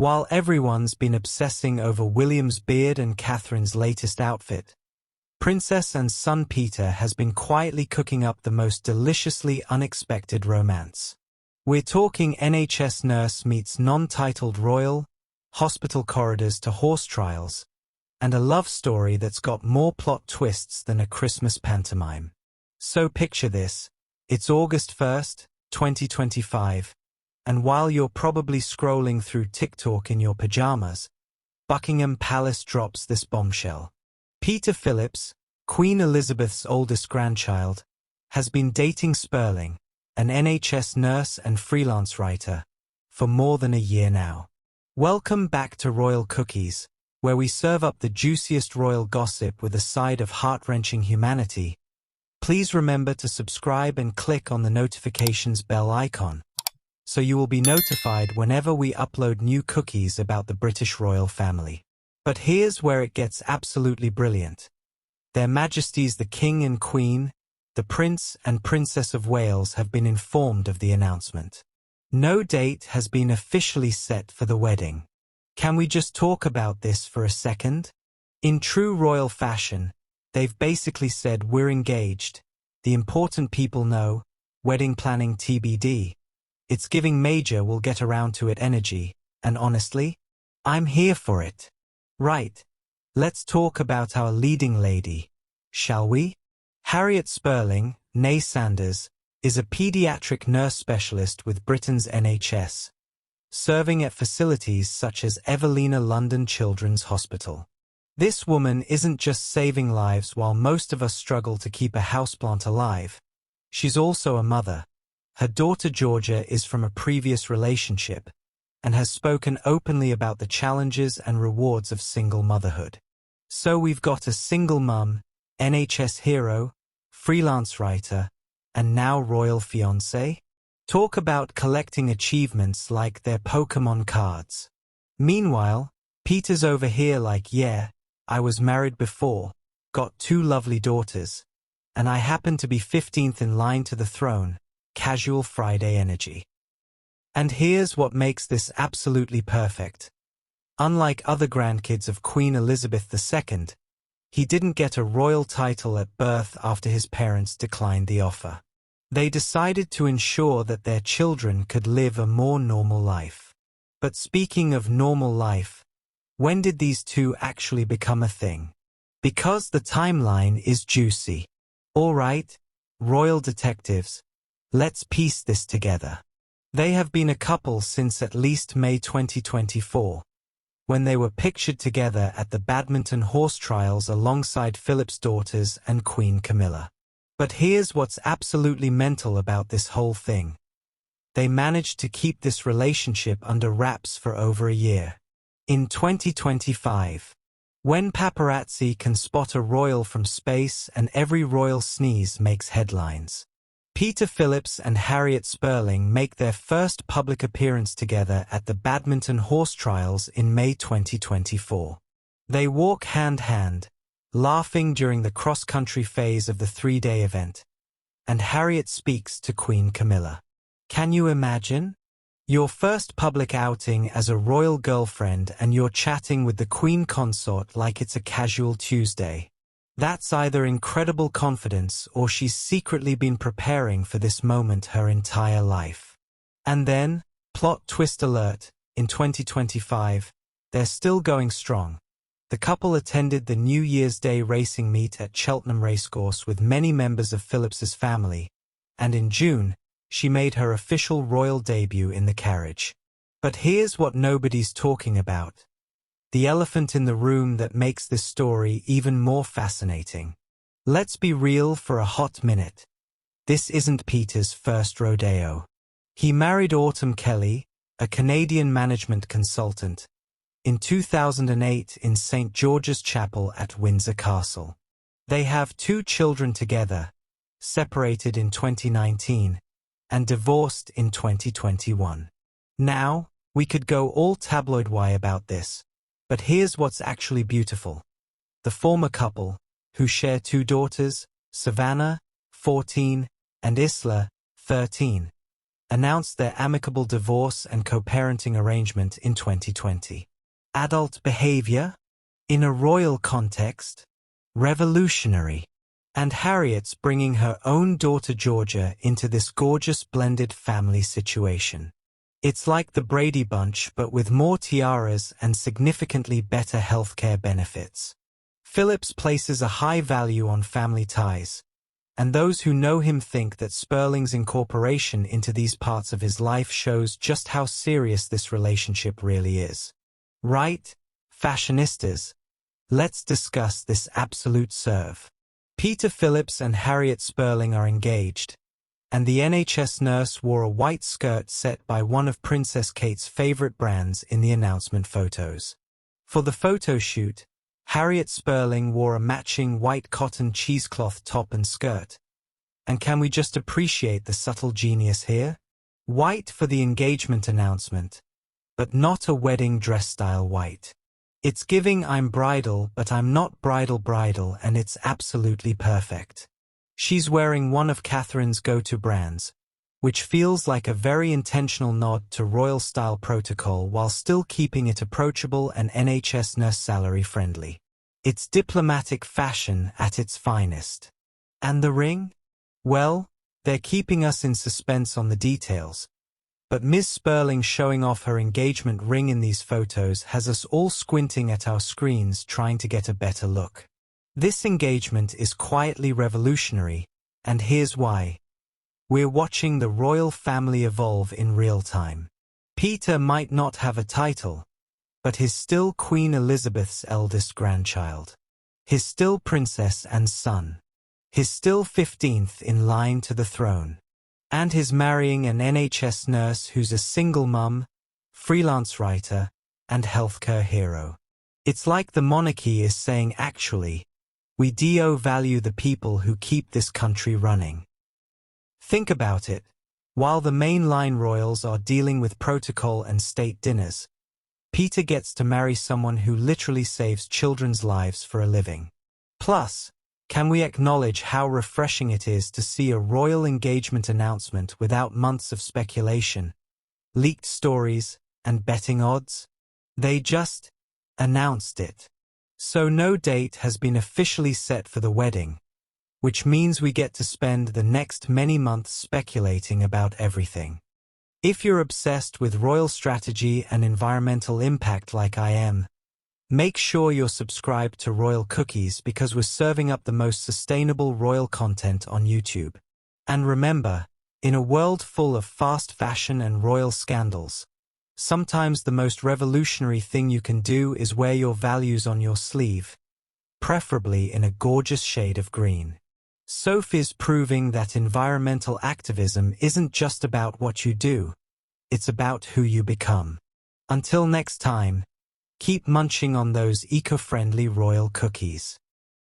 While everyone's been obsessing over William's beard and Catherine's latest outfit, Princess and son Peter has been quietly cooking up the most deliciously unexpected romance. We're talking NHS nurse meets non-titled royal, hospital corridors to horse trials, and a love story that's got more plot twists than a Christmas pantomime. So picture this, it's August 1st, 2025, and while you're probably scrolling through TikTok in your pajamas, Buckingham Palace drops this bombshell. Peter Phillips, Queen Elizabeth's oldest grandchild, has been dating Sperling, an NHS nurse and freelance writer, for more than a year now. Welcome back to Royal Cookies, where we serve up the juiciest royal gossip with a side of heart-wrenching humanity. Please remember to subscribe and click on the notifications bell icon, so you will be notified whenever we upload new cookies about the British royal family. But here's where it gets absolutely brilliant. Their Majesties the King and Queen, the Prince and Princess of Wales have been informed of the announcement. No date has been officially set for the wedding. Can we just talk about this for a second? In true royal fashion, they've basically said we're engaged. The important people know, wedding planning TBD. It's giving major we'll get around to it energy, and honestly, I'm here for it. Right, let's talk about our leading lady, shall we? Harriet Sperling, née Sanders, is a paediatric nurse specialist with Britain's NHS, serving at facilities such as Evelina London Children's Hospital. This woman isn't just saving lives while most of us struggle to keep a houseplant alive. She's also a mother. Her daughter Georgia is from a previous relationship and has spoken openly about the challenges and rewards of single motherhood. So we've got a single mum, NHS hero, freelance writer, and now royal fiancé? Talk about collecting achievements like they're Pokemon cards. Meanwhile, Peter's over here like, yeah, I was married before, got 2 lovely daughters, and I happen to be 15th in line to the throne. Casual Friday energy. And here's what makes this absolutely perfect. Unlike other grandkids of Queen Elizabeth II, he didn't get a royal title at birth after his parents declined the offer. They decided to ensure that their children could live a more normal life. But speaking of normal life, when did these two actually become a thing? Because the timeline is juicy. All right, royal detectives, let's piece this together. They have been a couple since at least May 2024, when they were pictured together at the badminton horse trials alongside Philip's daughters and Queen Camilla. But here's what's absolutely mental about this whole thing. They managed to keep this relationship under wraps for over a year. In 2025, when paparazzi can spot a royal from space and every royal sneeze makes headlines, Peter Phillips and Harriet Sperling make their first public appearance together at the badminton horse trials in May 2024. They walk hand-hand, laughing during the cross-country phase of the 3-day event, and Harriet speaks to Queen Camilla. Can you imagine? Your first public outing as a royal girlfriend and you're chatting with the Queen Consort like it's a casual Tuesday. That's either incredible confidence or she's secretly been preparing for this moment her entire life. And then, plot twist alert, in 2025, they're still going strong. The couple attended the New Year's Day racing meet at Cheltenham Racecourse with many members of Phillips's family, and in June, she made her official royal debut in the carriage. But here's what nobody's talking about. The elephant in the room that makes this story even more fascinating. Let's be real for a hot minute. This isn't Peter's first rodeo. He married Autumn Kelly, a Canadian management consultant, in 2008 in St. George's Chapel at Windsor Castle. They have 2 children together, separated in 2019, and divorced in 2021. Now, we could go all tabloid-y about this, but here's what's actually beautiful. The former couple, who share 2 daughters, Savannah, 14, and Isla, 13, announced their amicable divorce and co-parenting arrangement in 2020. Adult behavior? In a royal context? Revolutionary. And Harriet's bringing her own daughter Georgia into this gorgeous blended family situation. It's like the Brady Bunch but with more tiaras and significantly better healthcare benefits. Phillips places a high value on family ties, and those who know him think that Sperling's incorporation into these parts of his life shows just how serious this relationship really is. Right, fashionistas? Let's discuss this absolute serve. Peter Phillips and Harriet Sperling are engaged, and the NHS nurse wore a white skirt set by one of Princess Kate's favorite brands in the announcement photos. For the photo shoot, Harriet Sperling wore a matching white cotton cheesecloth top and skirt. And can we just appreciate the subtle genius here? White for the engagement announcement, but not a wedding dress style white. It's giving I'm bridal but I'm not bridal, and it's absolutely perfect. She's wearing one of Catherine's go-to brands, which feels like a very intentional nod to royal-style protocol while still keeping it approachable and NHS nurse salary friendly. It's diplomatic fashion at its finest. And the ring? Well, they're keeping us in suspense on the details. But Ms. Sperling showing off her engagement ring in these photos has us all squinting at our screens trying to get a better look. This engagement is quietly revolutionary, and here's why. We're watching the royal family evolve in real time. Peter might not have a title, but he's still Queen Elizabeth's eldest grandchild. He's still princess and son. He's still 15th in line to the throne. And he's marrying an NHS nurse who's a single mum, freelance writer, and healthcare hero. It's like the monarchy is saying actually, we do value the people who keep this country running. Think about it. While the mainline royals are dealing with protocol and state dinners, Peter gets to marry someone who literally saves children's lives for a living. Plus, can we acknowledge how refreshing it is to see a royal engagement announcement without months of speculation, leaked stories, and betting odds? They just announced it. So no date has been officially set for the wedding, which means we get to spend the next many months speculating about everything. If you're obsessed with royal strategy and environmental impact like I am, make sure you're subscribed to Royal Cookies because we're serving up the most sustainable royal content on YouTube. And remember, in a world full of fast fashion and royal scandals, sometimes the most revolutionary thing you can do is wear your values on your sleeve, preferably in a gorgeous shade of green. Sophie's proving that environmental activism isn't just about what you do, it's about who you become. Until next time, keep munching on those eco-friendly royal cookies.